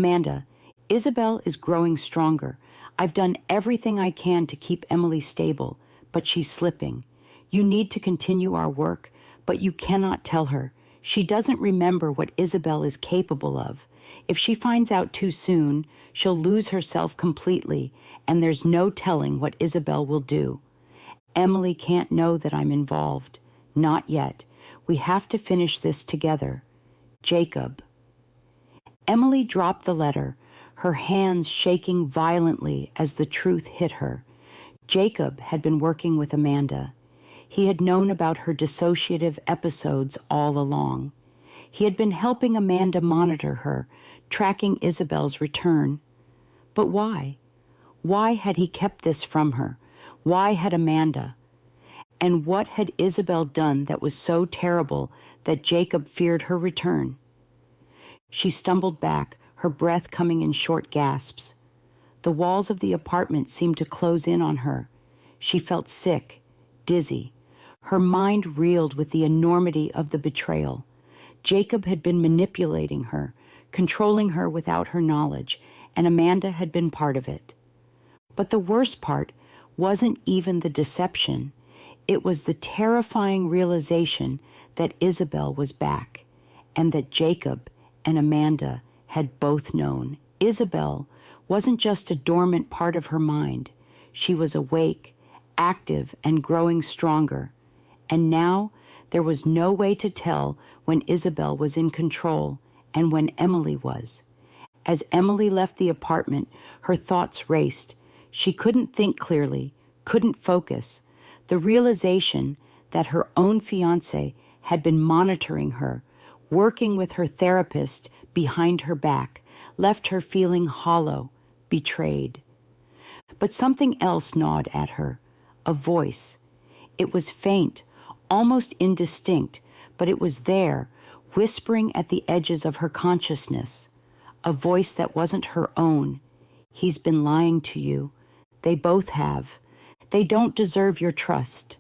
Amanda, Isabel is growing stronger. I've done everything I can to keep Emily stable, but she's slipping. You need to continue our work, but you cannot tell her. She doesn't remember what Isabel is capable of. If she finds out too soon, she'll lose herself completely, and there's no telling what Isabel will do. Emily can't know that I'm involved. Not yet. We have to finish this together. Jacob. Emily dropped the letter, her hands shaking violently as the truth hit her. Jacob had been working with Amanda. He had known about her dissociative episodes all along. He had been helping Amanda monitor her, tracking Isabel's return. But why? Why had he kept this from her? Why had Amanda? And what had Isabel done that was so terrible that Jacob feared her return? She stumbled back, her breath coming in short gasps. The walls of the apartment seemed to close in on her. She felt sick, dizzy. Her mind reeled with the enormity of the betrayal. Jacob had been manipulating her, controlling her without her knowledge, and Amanda had been part of it. But the worst part wasn't even the deception. It was the terrifying realization that Isabel was back, and that Jacob and Amanda had both known. Isabel wasn't just a dormant part of her mind. She was awake, active, and growing stronger. And now there was no way to tell when Isabel was in control and when Emily was. As Emily left the apartment, her thoughts raced. She couldn't think clearly, couldn't focus. The realization that her own fiancé had been monitoring her, working with her therapist behind her back, left her feeling hollow, betrayed. But something else gnawed at her, a voice. It was faint, almost indistinct, but it was there, whispering at the edges of her consciousness. A voice that wasn't her own. He's been lying to you. They both have. They don't deserve your trust.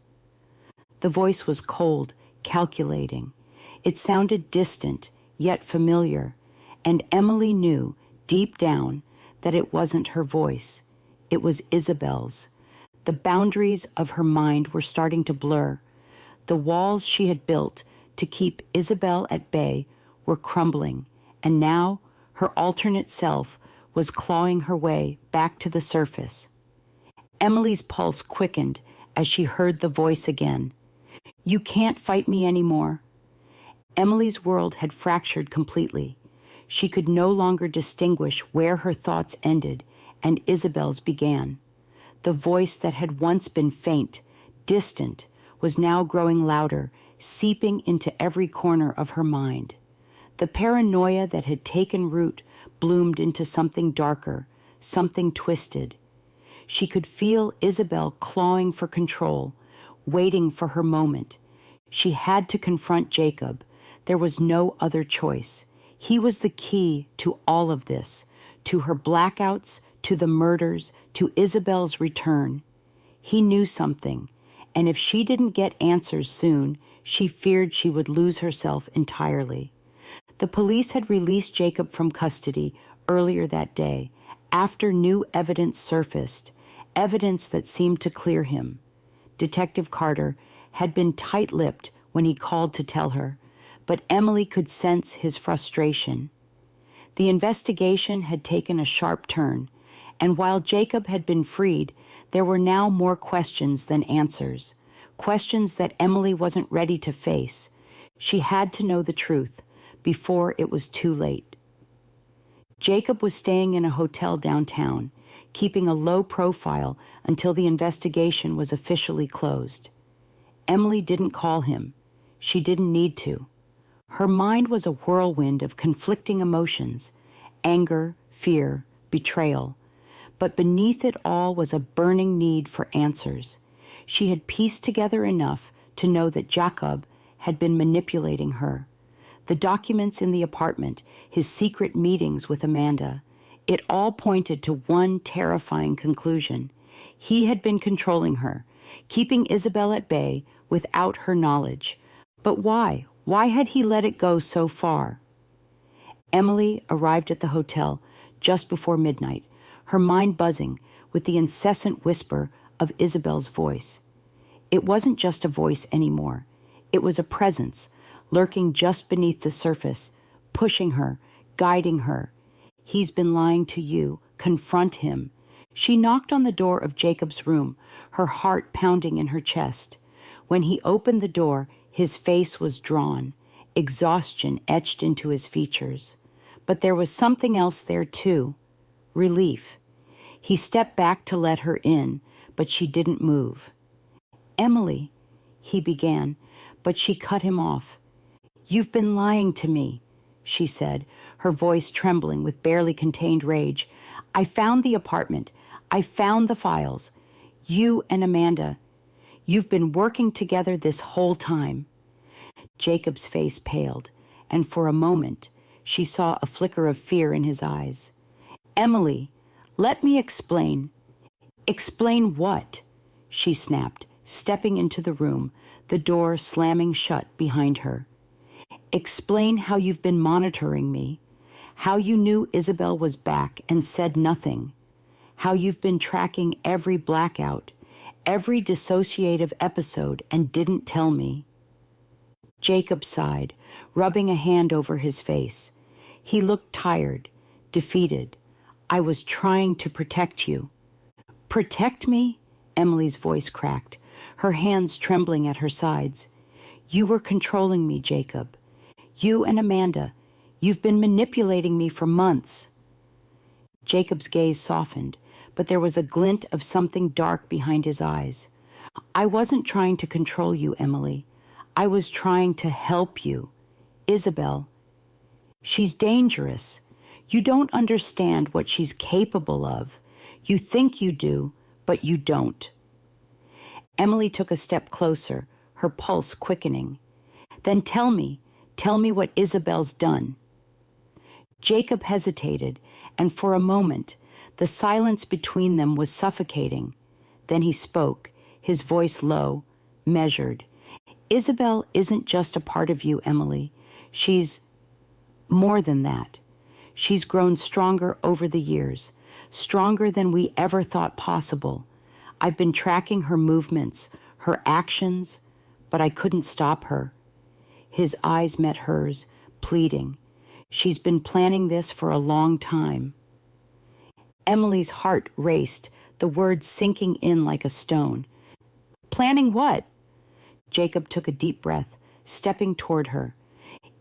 The voice was cold, calculating. It sounded distant, yet familiar, and Emily knew, deep down, that it wasn't her voice. It was Isabel's. The boundaries of her mind were starting to blur. The walls she had built to keep Isabel at bay were crumbling, and now her alternate self was clawing her way back to the surface. Emily's pulse quickened as she heard the voice again. You can't fight me anymore. Emily's world had fractured completely. She could no longer distinguish where her thoughts ended and Isabel's began. The voice that had once been faint, distant, was now growing louder, seeping into every corner of her mind. The paranoia that had taken root bloomed into something darker, something twisted. She could feel Isabel clawing for control, waiting for her moment. She had to confront Jacob. There was no other choice. He was the key to all of this, to her blackouts, to the murders, to Isabel's return. He knew something, and if she didn't get answers soon, she feared she would lose herself entirely. The police had released Jacob from custody earlier that day, after new evidence surfaced, evidence that seemed to clear him. Detective Carter had been tight-lipped when he called to tell her, but Emily could sense his frustration. The investigation had taken a sharp turn, and while Jacob had been freed, there were now more questions than answers, questions that Emily wasn't ready to face. She had to know the truth before it was too late. Jacob was staying in a hotel downtown, keeping a low profile until the investigation was officially closed. Emily didn't call him. She didn't need to. Her mind was a whirlwind of conflicting emotions, anger, fear, betrayal. But beneath it all was a burning need for answers. She had pieced together enough to know that Jacob had been manipulating her. The documents in the apartment, his secret meetings with Amanda, it all pointed to one terrifying conclusion. He had been controlling her, keeping Isabel at bay without her knowledge. But why? Why had he let it go so far? Emily arrived at the hotel, just before midnight, her mind buzzing with the incessant whisper of Isabel's voice. It wasn't just a voice anymore. It was a presence, lurking just beneath the surface, pushing her, guiding her. He's been lying to you. Confront him. She knocked on the door of Jacob's room, her heart pounding in her chest. When he opened the door, his face was drawn, exhaustion etched into his features. But there was something else there too, relief. He stepped back to let her in, but she didn't move. "Emily," he began, but she cut him off. "You've been lying to me," she said, her voice trembling with barely contained rage. "I found the apartment. I found the files. You and Amanda, you've been working together this whole time." Jacob's face paled, and for a moment she saw a flicker of fear in his eyes. "Emily, let me explain." "Explain what?" she snapped, stepping into the room, the door slamming shut behind her. "Explain how you've been monitoring me, how you knew Isabel was back and said nothing, how you've been tracking every blackout, every dissociative episode and didn't tell me." Jacob sighed, rubbing a hand over his face. He looked tired, defeated. "I was trying to protect you." "Protect me?" Emily's voice cracked, her hands trembling at her sides. "You were controlling me, Jacob. You and Amanda. You've been manipulating me for months." Jacob's gaze softened, but there was a glint of something dark behind his eyes. "I wasn't trying to control you, Emily. I was trying to help you. Isabel, she's dangerous. You don't understand what she's capable of. You think you do, but you don't." Emily took a step closer, her pulse quickening. "Then tell me what Isabel's done." Jacob hesitated, and for a moment, the silence between them was suffocating. Then he spoke, his voice low, measured. "Isabel isn't just a part of you, Emily. She's more than that. She's grown stronger over the years, stronger than we ever thought possible. I've been tracking her movements, her actions, but I couldn't stop her." His eyes met hers, pleading. "She's been planning this for a long time." Emily's heart raced, the words sinking in like a stone. "Planning what?" Jacob took a deep breath, stepping toward her.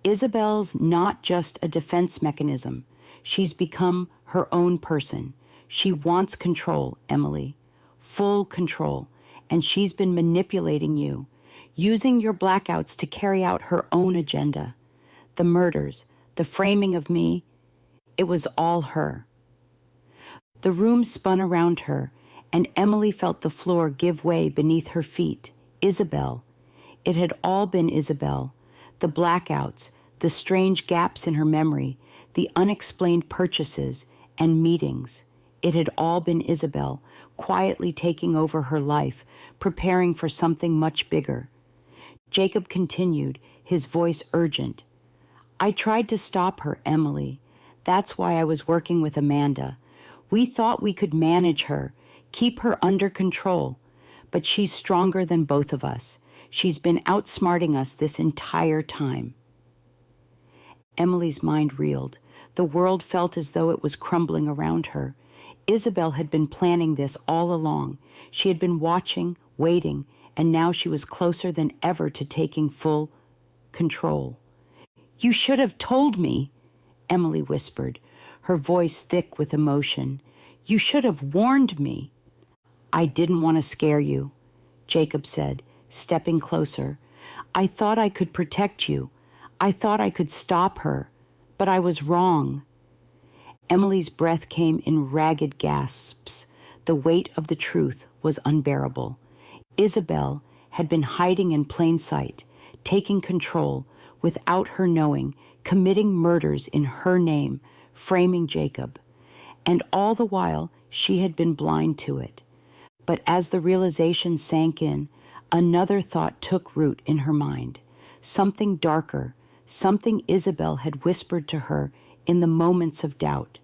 "Isabel's not just a defense mechanism. She's become her own person. She wants control, Emily. Full control. And she's been manipulating you, using your blackouts to carry out her own agenda. The murders, the framing of me, it was all her." The room spun around her, and Emily felt the floor give way beneath her feet. Isabel. It had all been Isabel. The blackouts, the strange gaps in her memory, the unexplained purchases and meetings. It had all been Isabel, quietly taking over her life, preparing for something much bigger. Jacob continued, his voice urgent. "I tried to stop her, Emily. That's why I was working with Amanda. We thought we could manage her, keep her under control. But she's stronger than both of us. She's been outsmarting us this entire time." Emily's mind reeled. The world felt as though it was crumbling around her. Isabel had been planning this all along. She had been watching, waiting, and now she was closer than ever to taking full control. "You should have told me," Emily whispered, her voice thick with emotion. "You should have warned me." "I didn't want to scare you," Jacob said, stepping closer. "I thought I could protect you. I thought I could stop her, but I was wrong." Emily's breath came in ragged gasps. The weight of the truth was unbearable. Isabel had been hiding in plain sight, taking control, without her knowing, committing murders in her name, framing Jacob. And all the while, she had been blind to it. But as the realization sank in, another thought took root in her mind. Something darker, something Isabel had whispered to her in the moments of doubt.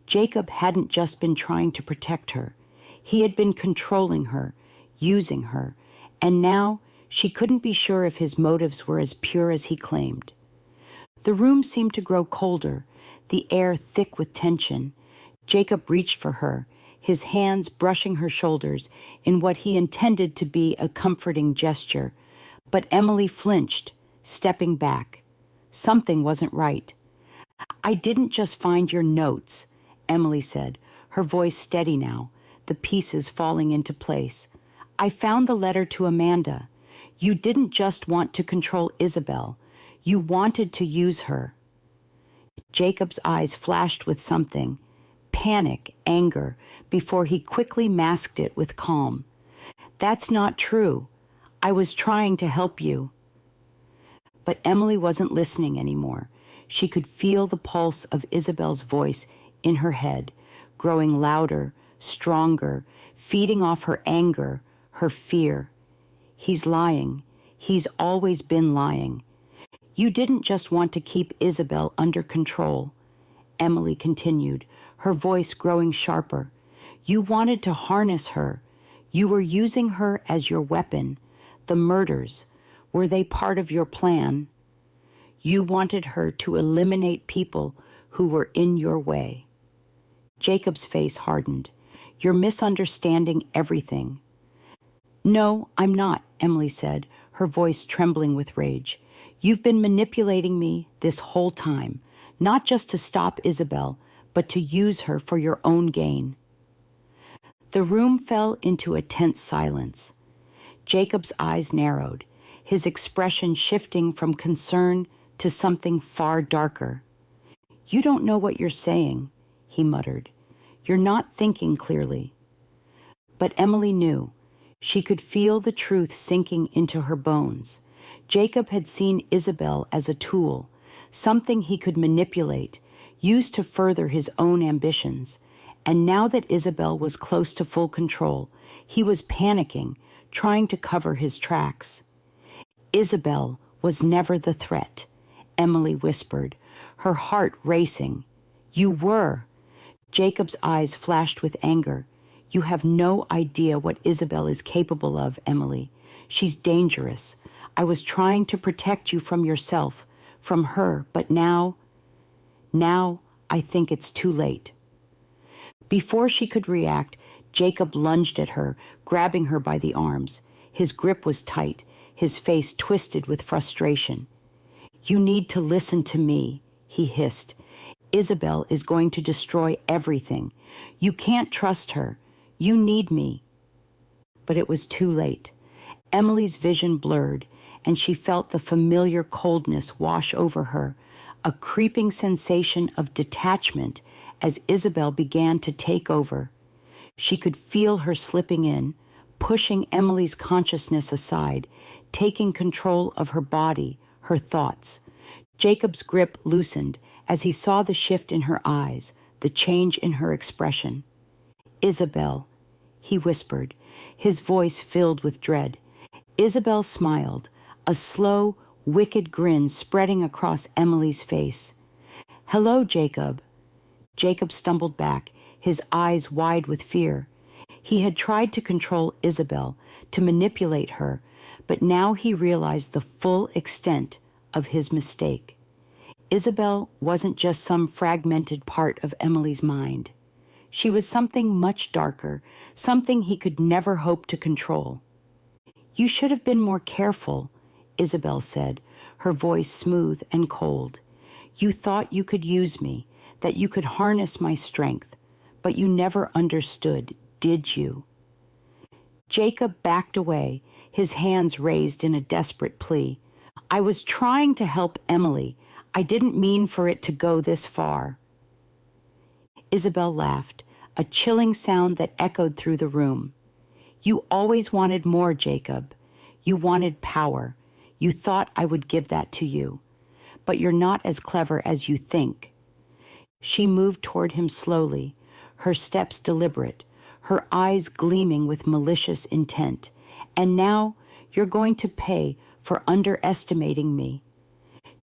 Jacob hadn't just been trying to protect her. He had been controlling her, using her, and now she couldn't be sure if his motives were as pure as he claimed. The room seemed to grow colder, the air thick with tension. Jacob reached for her, his hands brushing her shoulders in what he intended to be a comforting gesture. But Emily flinched, stepping back. Something wasn't right. "I didn't just find your notes," Emily said, her voice steady now, the pieces falling into place. "I found the letter to Amanda. You didn't just want to control Isabel. You wanted to use her." Jacob's eyes flashed with something, panic, anger, before he quickly masked it with calm. "That's not true. I was trying to help you." But Emily wasn't listening anymore. She could feel the pulse of Isabel's voice in her head, growing louder, stronger, feeding off her anger, her fear. "He's lying. He's always been lying. You didn't just want to keep Isabel under control," Emily continued, her voice growing sharper. "You wanted to harness her. You were using her as your weapon. The murders, were they part of your plan? You wanted her to eliminate people who were in your way." Jacob's face hardened. "You're misunderstanding everything." "No, I'm not," Emily said, her voice trembling with rage. "You've been manipulating me this whole time, not just to stop Isabel, but to use her for your own gain." The room fell into a tense silence. Jacob's eyes narrowed, his expression shifting from concern to something far darker. "You don't know what you're saying," he muttered. "You're not thinking clearly." But Emily knew. She could feel the truth sinking into her bones. Jacob had seen Isabel as a tool, something he could manipulate, use to further his own ambitions. And now that Isabel was close to full control, he was panicking, trying to cover his tracks. "Isabel was never the threat," Emily whispered, her heart racing. "You were." Jacob's eyes flashed with anger. "You have no idea what Isabel is capable of, Emily. She's dangerous. I was trying to protect you from yourself, from her, but now I think it's too late." Before she could react, Jacob lunged at her, grabbing her by the arms. His grip was tight, his face twisted with frustration. "You need to listen to me," he hissed. "Isabel is going to destroy everything. You can't trust her. You need me." But it was too late. Emily's vision blurred, and she felt the familiar coldness wash over her, a creeping sensation of detachment as Isabel began to take over. She could feel her slipping in, pushing Emily's consciousness aside, taking control of her body, her thoughts. Jacob's grip loosened as he saw the shift in her eyes, the change in her expression. "Isabel," he whispered, his voice filled with dread. Isabel smiled, a slow, wicked grin spreading across Emily's face. "Hello, Jacob." Jacob stumbled back, his eyes wide with fear. He had tried to control Isabel, to manipulate her, but now he realized the full extent of his mistake. Isabel wasn't just some fragmented part of Emily's mind. She was something much darker, something he could never hope to control. "You should have been more careful," Isabel said, her voice smooth and cold. "You thought you could use me, that you could harness my strength, but you never understood, did you?" Jacob backed away, his hands raised in a desperate plea. "I was trying to help Emily. I didn't mean for it to go this far." Isabel laughed, a chilling sound that echoed through the room. "You always wanted more, Jacob. You wanted power. You thought I would give that to you. But you're not as clever as you think." She moved toward him slowly, her steps deliberate, her eyes gleaming with malicious intent. "And now you're going to pay for underestimating me."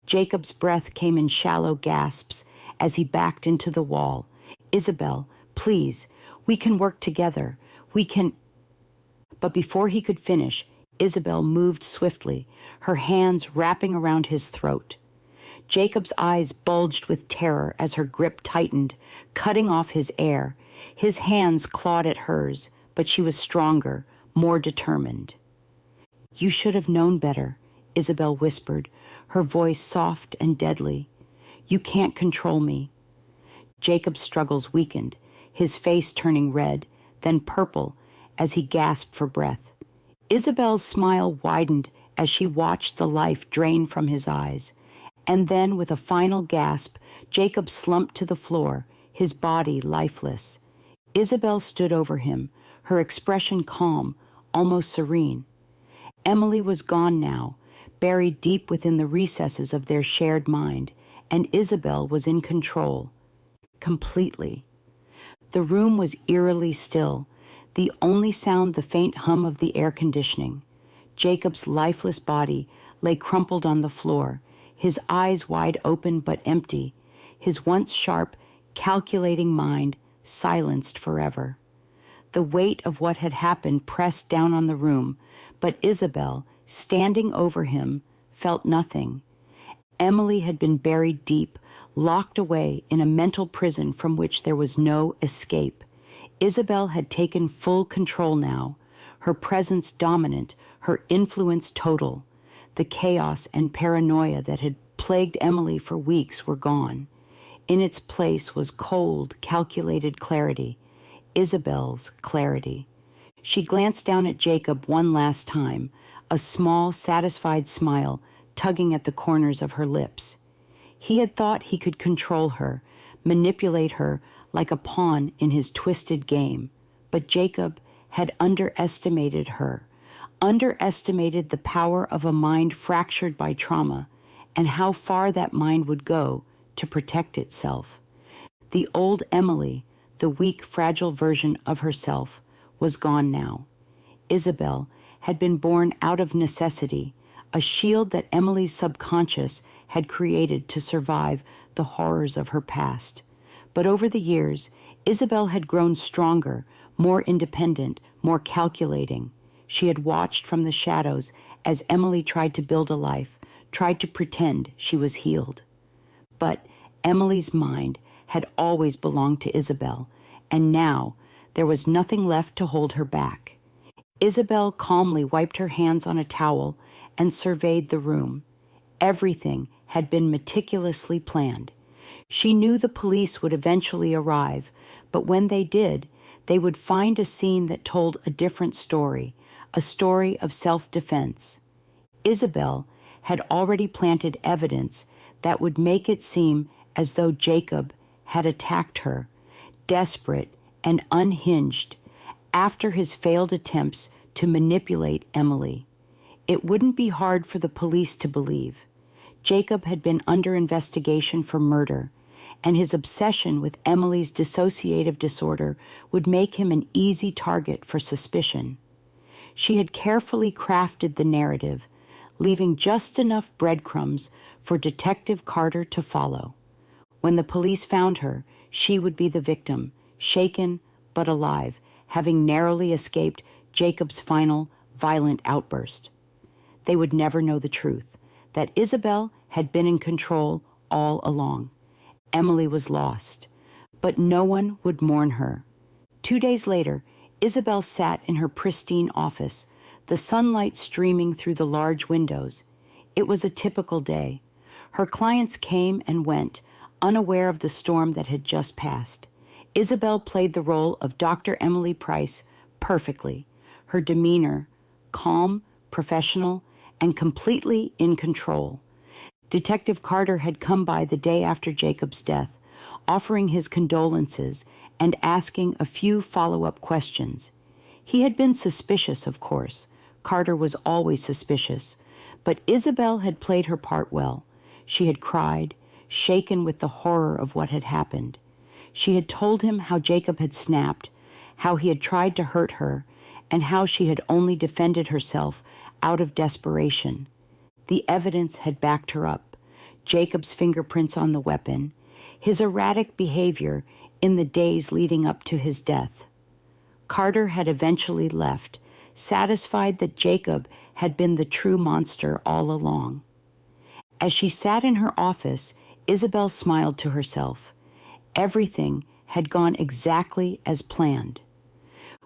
Jacob's breath came in shallow gasps as he backed into the wall, Isabel, please, we can work together. We can... But before he could finish, Isabel moved swiftly, her hands wrapping around his throat. Jacob's eyes bulged with terror as her grip tightened, cutting off his air. His hands clawed at hers, but she was stronger, more determined. "You should have known better," Isabel whispered, her voice soft and deadly. "You can't control me." Jacob's struggles weakened, his face turning red, then purple, as he gasped for breath. Isabel's smile widened as she watched the life drain from his eyes. And then, with a final gasp, Jacob slumped to the floor, his body lifeless. Isabel stood over him, her expression calm, almost serene. Emily was gone now, buried deep within the recesses of their shared mind, and Isabel was in control. Completely. The room was eerily still, the only sound the faint hum of the air conditioning. Jacob's lifeless body lay crumpled on the floor, his eyes wide open but empty, his once sharp, calculating mind silenced forever. The weight of what had happened pressed down on the room, but Isabel, standing over him, felt nothing. Emily had been buried deep, locked away in a mental prison from which there was no escape. Isabel had taken full control now, her presence dominant, her influence total. The chaos and paranoia that had plagued Emily for weeks were gone. In its place was cold, calculated clarity, Isabel's clarity. She glanced down at Jacob one last time, a small, satisfied smile tugging at the corners of her lips. He had thought he could control her, manipulate her like a pawn in his twisted game, but Jacob had underestimated her, underestimated the power of a mind fractured by trauma, and how far that mind would go to protect itself. The old Emily, the weak, fragile version of herself, was gone now. Isabel had been born out of necessity, a shield that Emily's subconscious had created to survive the horrors of her past. But over the years, Isabel had grown stronger, more independent, more calculating. She had watched from the shadows as Emily tried to build a life, tried to pretend she was healed. But Emily's mind had always belonged to Isabel, and now there was nothing left to hold her back. Isabel calmly wiped her hands on a towel and surveyed the room. Everything had been meticulously planned. She knew the police would eventually arrive, but when they did, they would find a scene that told a different story, a story of self-defense. Isabel had already planted evidence that would make it seem as though Jacob had attacked her, desperate and unhinged, after his failed attempts to manipulate Emily. It wouldn't be hard for the police to believe. Jacob had been under investigation for murder, and his obsession with Emily's dissociative disorder would make him an easy target for suspicion. She had carefully crafted the narrative, leaving just enough breadcrumbs for Detective Carter to follow. When the police found her, she would be the victim, shaken but alive, having narrowly escaped Jacob's final violent outburst. They would never know the truth, that Isabel had been in control all along. Emily was lost, but no one would mourn her. 2 days later, Isabel sat in her pristine office, the sunlight streaming through the large windows. It was a typical day. Her clients came and went, unaware of the storm that had just passed. Isabel played the role of Dr. Emily Price perfectly, her demeanor calm, professional, and completely in control. Detective Carter had come by the day after Jacob's death, offering his condolences and asking a few follow-up questions. He had been suspicious, of course. Carter was always suspicious. But Isabel had played her part well. She had cried, shaken with the horror of what had happened. She had told him how Jacob had snapped, how he had tried to hurt her, and how she had only defended herself out of desperation. The evidence had backed her up. Jacob's fingerprints on the weapon, his erratic behavior in the days leading up to his death. Carter had eventually left, satisfied that Jacob had been the true monster all along. As she sat in her office, Isabel smiled to herself. Everything had gone exactly as planned.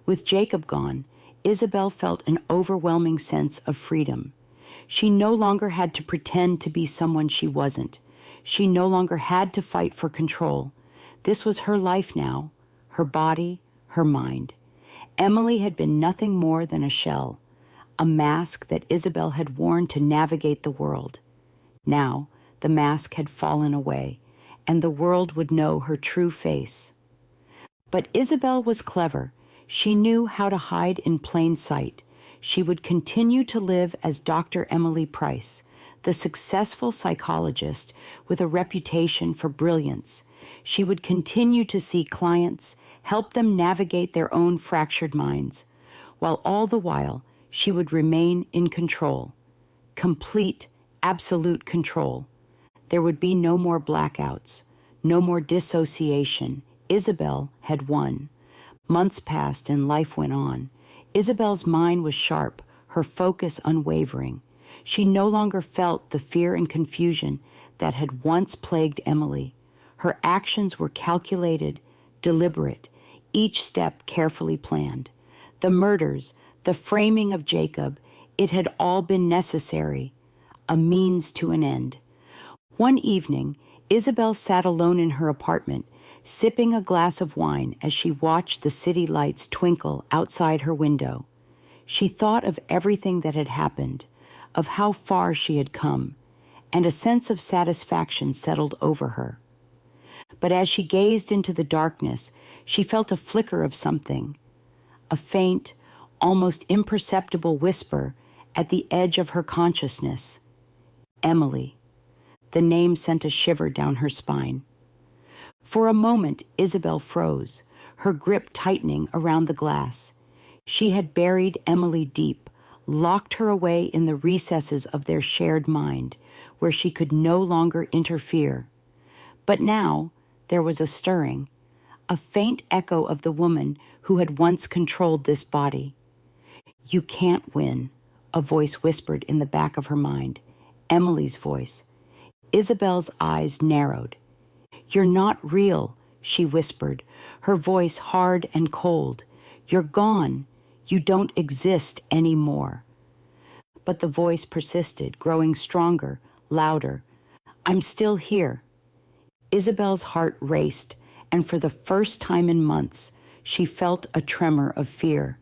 With Jacob gone, Isabel felt an overwhelming sense of freedom. She no longer had to pretend to be someone she wasn't. She no longer had to fight for control. This was her life now, her body, her mind. Emily had been nothing more than a shell, a mask that Isabel had worn to navigate the world. Now, the mask had fallen away, and the world would know her true face. But Isabel was clever. She knew how to hide in plain sight. She would continue to live as Dr. Emily Price, the successful psychologist with a reputation for brilliance. She would continue to see clients, help them navigate their own fractured minds, while all the while she would remain in control. Complete, absolute control. There would be no more blackouts, no more dissociation. Isabel had won. Months passed and life went on. Isabel's mind was sharp, her focus unwavering. She no longer felt the fear and confusion that had once plagued Emily. Her actions were calculated, deliberate, each step carefully planned. The murders, the framing of Jacob, it had all been necessary, a means to an end. One evening, Isabel sat alone in her apartment, sipping a glass of wine as she watched the city lights twinkle outside her window. She thought of everything that had happened, of how far she had come, and a sense of satisfaction settled over her. But as she gazed into the darkness, she felt a flicker of something, a faint, almost imperceptible whisper at the edge of her consciousness. Emily. The name sent a shiver down her spine. For a moment, Isabel froze, her grip tightening around the glass. She had buried Emily deep, locked her away in the recesses of their shared mind, where she could no longer interfere. But now there was a stirring, a faint echo of the woman who had once controlled this body. "You can't win," a voice whispered in the back of her mind. Emily's voice. Isabel's eyes narrowed. "You're not real," she whispered, her voice hard and cold. "You're gone. You don't exist anymore." But the voice persisted, growing stronger, louder. "I'm still here." Isabel's heart raced, and for the first time in months, she felt a tremor of fear.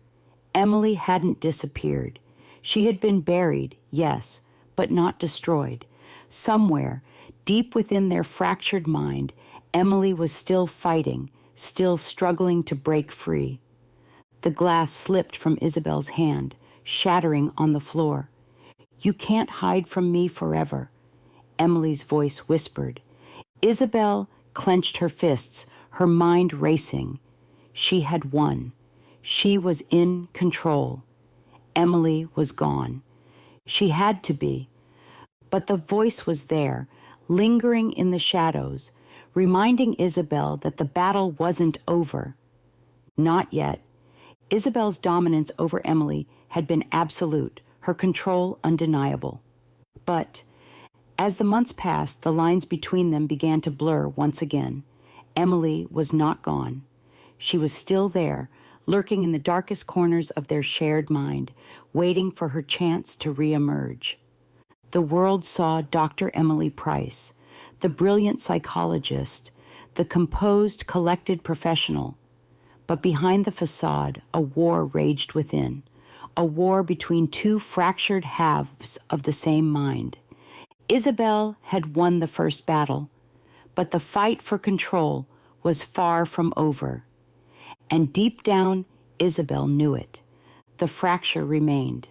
Emily hadn't disappeared. She had been buried, yes, but not destroyed. Somewhere, deep within their fractured mind, Emily was still fighting, still struggling to break free. The glass slipped from Isabel's hand, shattering on the floor. "You can't hide from me forever," Emily's voice whispered. Isabel clenched her fists, her mind racing. She had won. She was in control. Emily was gone. She had to be. But the voice was there, lingering in the shadows, reminding Isabel that the battle wasn't over. Not yet. Isabel's dominance over Emily had been absolute, her control undeniable. But as the months passed, the lines between them began to blur once again. Emily was not gone. She was still there, lurking in the darkest corners of their shared mind, waiting for her chance to reemerge. The world saw Dr. Emily Price, the brilliant psychologist, the composed, collected professional. But behind the facade, a war raged within, a war between two fractured halves of the same mind. Isabel had won the first battle, but the fight for control was far from over. And deep down, Isabel knew it. The fracture remained.